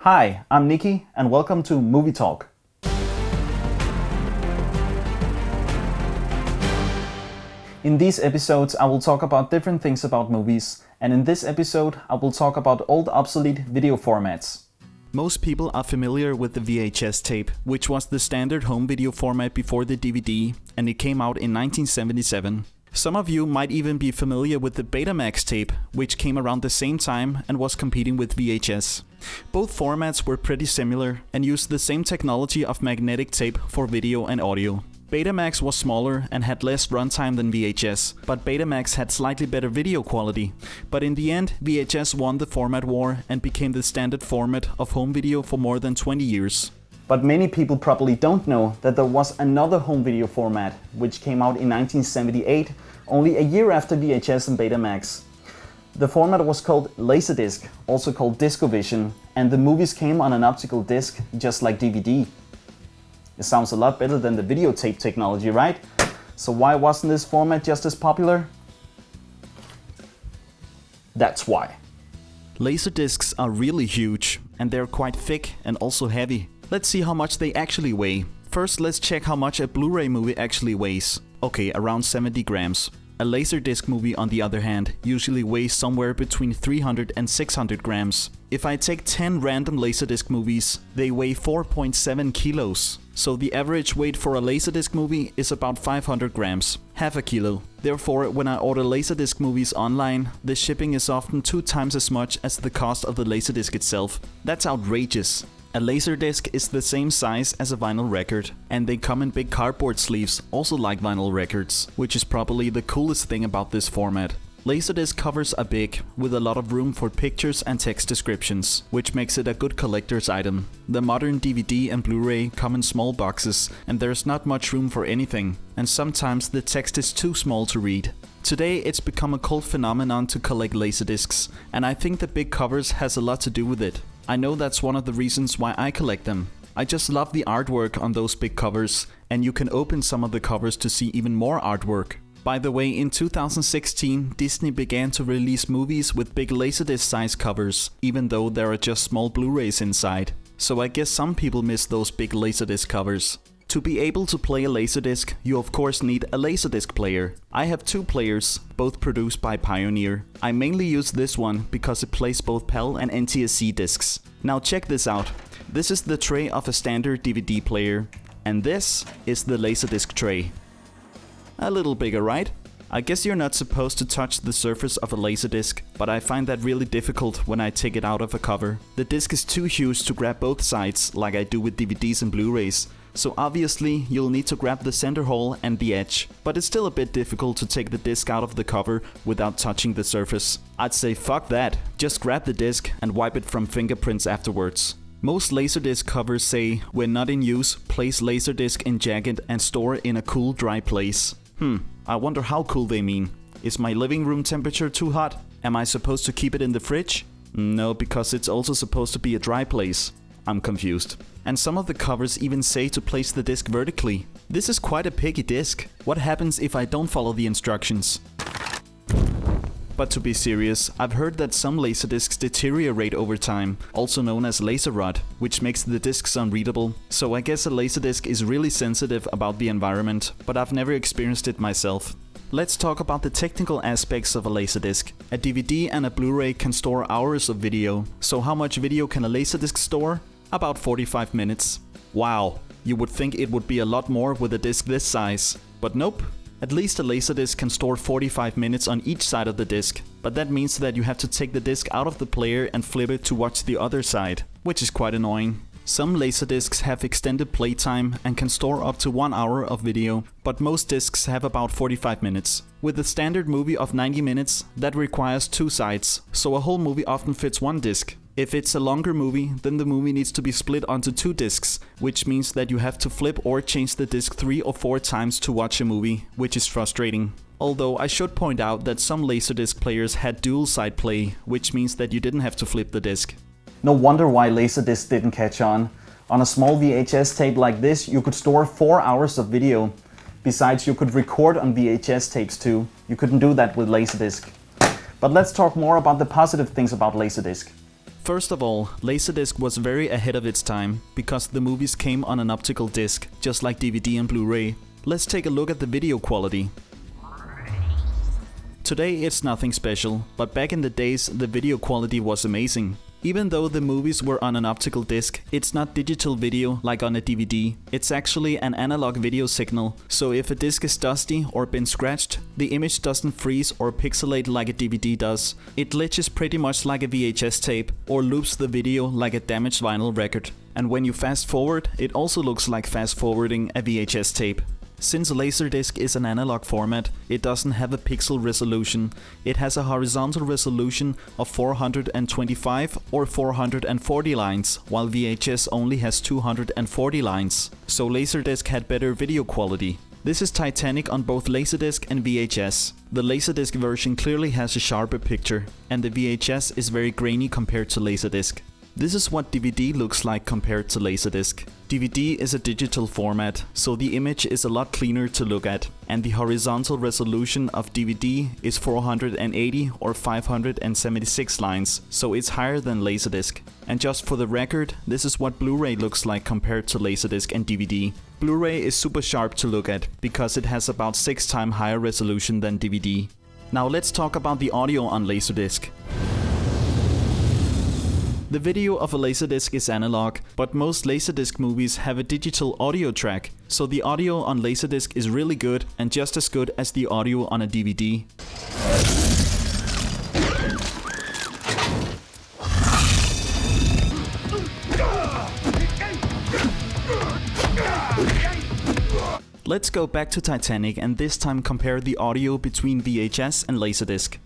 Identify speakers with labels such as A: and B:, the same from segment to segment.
A: Hi, I'm Niki and welcome to Movie Talk. In these episodes I will talk about different things about movies, and in this episode I will talk about old obsolete video formats.
B: Most people are familiar with the VHS tape, which was the standard home video format before the DVD, and it came out in 1977. Some of you might even be familiar with the Betamax tape, which came around the same time and was competing with VHS. Both formats were pretty similar and used the same technology of magnetic tape for video and audio. Betamax was smaller and had less runtime than VHS, but Betamax had slightly better video quality. But in the end, VHS won the format war and became the standard format of home video for more than 20 years.
A: But many people probably don't know that there was another home video format, which came out in 1978, only a year after VHS and Betamax. The format was called Laserdisc, also called DiscoVision, and the movies came on an optical disc, just like DVD. It sounds a lot better than the videotape technology, right? So why wasn't this format just as popular? That's why.
B: Laserdiscs are really huge, and they're quite thick and also heavy. Let's see how much they actually weigh. First, let's check how much a Blu-ray movie actually weighs. Okay, around 70 grams. A Laserdisc movie, on the other hand, usually weighs somewhere between 300 and 600 grams. If I take 10 random Laserdisc movies, they weigh 4.7 kilos. So the average weight for a Laserdisc movie is about 500 grams, half a kilo. Therefore, when I order Laserdisc movies online, the shipping is often 2 times as much as the cost of the Laserdisc itself. That's outrageous. A Laserdisc is the same size as a vinyl record, and they come in big cardboard sleeves, also like vinyl records, which is probably the coolest thing about this format. Laserdisc covers are big, with a lot of room for pictures and text descriptions, which makes it a good collector's item. The modern DVD and Blu-ray come in small boxes, and there's not much room for anything, and sometimes the text is too small to read. Today it's become a cult phenomenon to collect Laserdiscs, and I think the big covers has a lot to do with it. I know that's one of the reasons why I collect them. I just love the artwork on those big covers, and you can open some of the covers to see even more artwork. By the way, in 2016, Disney began to release movies with big Laserdisc size covers, even though there are just small Blu-rays inside. So I guess some people miss those big Laserdisc covers. To be able to play a Laserdisc, you of course need a Laserdisc player. I have 2 players, both produced by Pioneer. I mainly use this one because it plays both PAL and NTSC discs. Now check this out. This is the tray of a standard DVD player, and this is the Laserdisc tray. A little bigger, right? I guess you're not supposed to touch the surface of a Laserdisc, but I find that really difficult when I take it out of a cover. The disc is too huge to grab both sides like I do with DVDs and Blu-rays. So obviously you'll need to grab the center hole and the edge, but it's still a bit difficult to take the disc out of the cover without touching the surface. I'd say fuck that, just grab the disc and wipe it from fingerprints afterwards. Most Laserdisc covers say, when not in use, place Laserdisc in jacket and store in a cool, dry place. I wonder how cool they mean. Is my living room temperature too hot? Am I supposed to keep it in the fridge? No, because it's also supposed to be a dry place. I'm confused. And some of the covers even say to place the disc vertically. This is quite a picky disc. What happens if I don't follow the instructions? But to be serious, I've heard that some Laserdiscs deteriorate over time, also known as laser rot, which makes the discs unreadable. So I guess a Laserdisc is really sensitive about the environment, but I've never experienced it myself. Let's talk about the technical aspects of a Laserdisc. A DVD and a Blu-ray can store hours of video. So how much video can a Laserdisc store? About 45 minutes. Wow, you would think it would be a lot more with a disc this size. But nope. At least a Laserdisc can store 45 minutes on each side of the disc, but that means that you have to take the disc out of the player and flip it to watch the other side, which is quite annoying. Some Laserdiscs have extended playtime and can store up to 1 hour of video, but most discs have about 45 minutes. With a standard movie of 90 minutes, that requires 2 sides, so a whole movie often fits 1 disc. If it's a longer movie, then the movie needs to be split onto 2 discs, which means that you have to flip or change the disc 3 or 4 times to watch a movie, which is frustrating. Although I should point out that some Laserdisc players had dual side play, which means that you didn't have to flip the disc.
A: No wonder why Laserdisc didn't catch on. On a small VHS tape like this, you could store 4 hours of video. Besides, you could record on VHS tapes too. You couldn't do that with Laserdisc. But let's talk more about the positive things about Laserdisc.
B: First of all, Laserdisc was very ahead of its time, because the movies came on an optical disc, just like DVD and Blu-ray. Let's take a look at the video quality. Today it's nothing special, but back in the days the video quality was amazing. Even though the movies were on an optical disc, it's not digital video like on a DVD. It's actually an analog video signal, so if a disc is dusty or been scratched, the image doesn't freeze or pixelate like a DVD does. It glitches pretty much like a VHS tape, or loops the video like a damaged vinyl record. And when you fast forward, it also looks like fast forwarding a VHS tape. Since Laserdisc is an analog format, it doesn't have a pixel resolution. It has a horizontal resolution of 425 or 440 lines, while VHS only has 240 lines. So Laserdisc had better video quality. This is Titanic on both Laserdisc and VHS. The Laserdisc version clearly has a sharper picture, and the VHS is very grainy compared to Laserdisc. This is what DVD looks like compared to Laserdisc. DVD is a digital format, so the image is a lot cleaner to look at, and the horizontal resolution of DVD is 480 or 576 lines, so it's higher than Laserdisc. And just for the record, this is what Blu-ray looks like compared to Laserdisc and DVD. Blu-ray is super sharp to look at, because it has about 6 times higher resolution than DVD. Now let's talk about the audio on Laserdisc. The video of a Laserdisc is analog, but most Laserdisc movies have a digital audio track, so the audio on Laserdisc is really good and just as good as the audio on a DVD. Let's go back to Titanic and this time compare the audio between VHS and Laserdisc.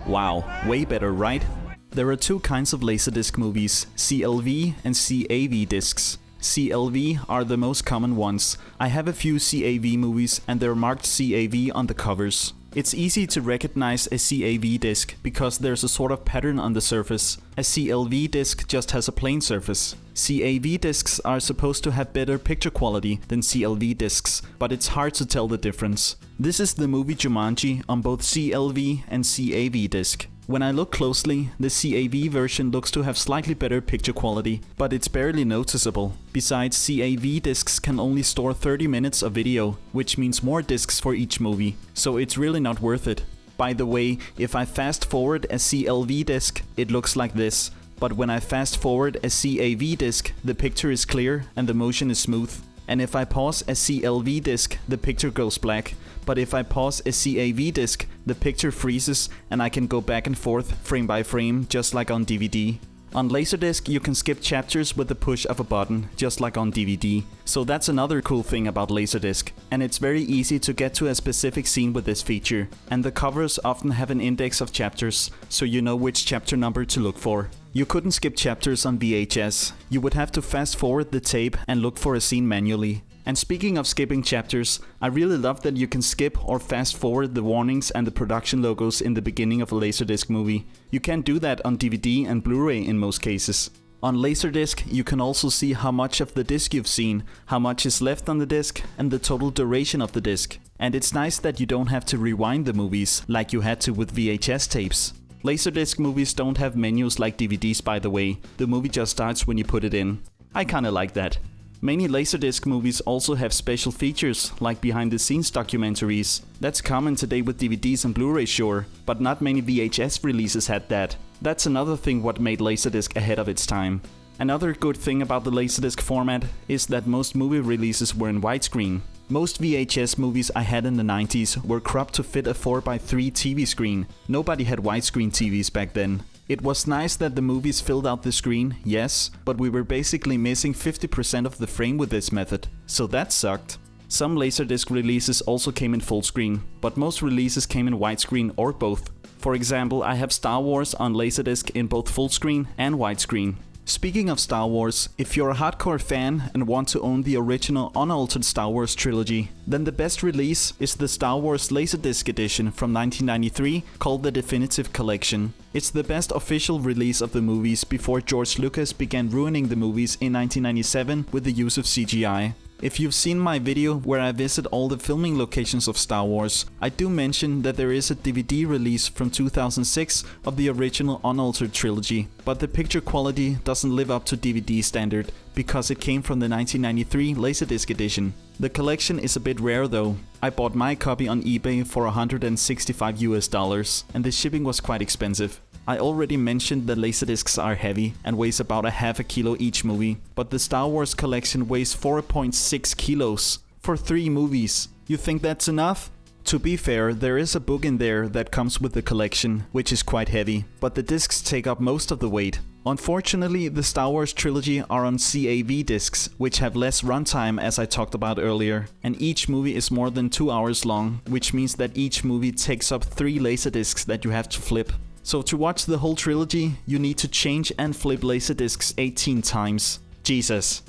B: Wow, way better, right? There are two kinds of Laserdisc movies, CLV and CAV discs. CLV are the most common ones. I have a few CAV movies and they're marked CAV on the covers. It's easy to recognize a CAV disc because there's a sort of pattern on the surface. A CLV disc just has a plain surface. CAV discs are supposed to have better picture quality than CLV discs, but it's hard to tell the difference. This is the movie Jumanji on both CLV and CAV disc. When I look closely, the CAV version looks to have slightly better picture quality, but it's barely noticeable. Besides, CAV discs can only store 30 minutes of video, which means more discs for each movie, so it's really not worth it. By the way, if I fast forward a CLV disc, it looks like this, but when I fast forward a CAV disc, the picture is clear and the motion is smooth. And if I pause a CLV disc, the picture goes black. But if I pause a CAV disc, the picture freezes and I can go back and forth frame by frame, just like on DVD. On Laserdisc, you can skip chapters with the push of a button, just like on DVD. So that's another cool thing about Laserdisc. And it's very easy to get to a specific scene with this feature. And the covers often have an index of chapters, so you know which chapter number to look for. You couldn't skip chapters on VHS. You would have to fast forward the tape and look for a scene manually. And speaking of skipping chapters, I really love that you can skip or fast forward the warnings and the production logos in the beginning of a Laserdisc movie. You can't do that on DVD and Blu-ray in most cases. On Laserdisc, you can also see how much of the disc you've seen, how much is left on the disc, and the total duration of the disc. And it's nice that you don't have to rewind the movies like you had to with VHS tapes. Laserdisc movies don't have menus like DVDs, by the way. The movie just starts when you put it in. I kinda like that. Many Laserdisc movies also have special features, like behind-the-scenes documentaries. That's common today with DVDs and Blu-ray, sure, but not many VHS releases had that. That's another thing what made Laserdisc ahead of its time. Another good thing about the Laserdisc format is that most movie releases were in widescreen. Most VHS movies I had in the 90s were cropped to fit a 4x3 TV screen. Nobody had widescreen TVs back then. It was nice that the movies filled out the screen, yes, but we were basically missing 50% of the frame with this method, so that sucked. Some Laserdisc releases also came in full screen, but most releases came in widescreen or both. For example, I have Star Wars on Laserdisc in both full screen and widescreen. Speaking of Star Wars, if you're a hardcore fan and want to own the original unaltered Star Wars trilogy, then the best release is the Star Wars Laserdisc edition from 1993 called the Definitive Collection. It's the best official release of the movies before George Lucas began ruining the movies in 1997 with the use of CGI. If you've seen my video where I visit all the filming locations of Star Wars, I do mention that there is a DVD release from 2006 of the original unaltered trilogy, but the picture quality doesn't live up to DVD standard because it came from the 1993 Laserdisc edition. The collection is a bit rare though. I bought my copy on eBay for $165 and the shipping was quite expensive. I already mentioned that Laserdiscs are heavy and weighs about a half a kilo each movie, but the Star Wars collection weighs 4.6 kilos for 3 movies. You think that's enough? To be fair, there is a book in there that comes with the collection, which is quite heavy, but the discs take up most of the weight. Unfortunately, the Star Wars trilogy are on CAV discs, which have less runtime as I talked about earlier, and each movie is more than 2 hours long, which means that each movie takes up 3 Laserdiscs that you have to flip. So to watch the whole trilogy, you need to change and flip Laserdiscs 18 times. Jesus.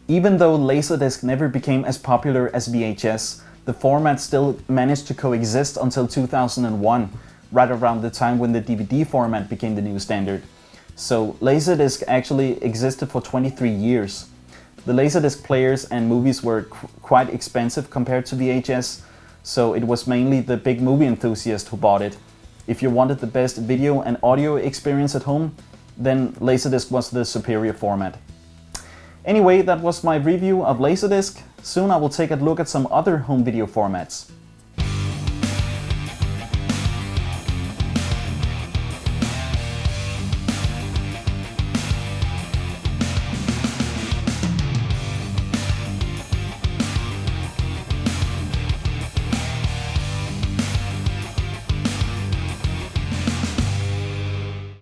A: Even though Laserdisc never became as popular as VHS, the format still managed to coexist until 2001, right around the time when the DVD format became the new standard. So Laserdisc actually existed for 23 years. The Laserdisc players and movies were quite expensive compared to VHS, so it was mainly the big movie enthusiast who bought it. If you wanted the best video and audio experience at home, then Laserdisc was the superior format. Anyway, that was my review of Laserdisc. Soon I will take a look at some other home video formats.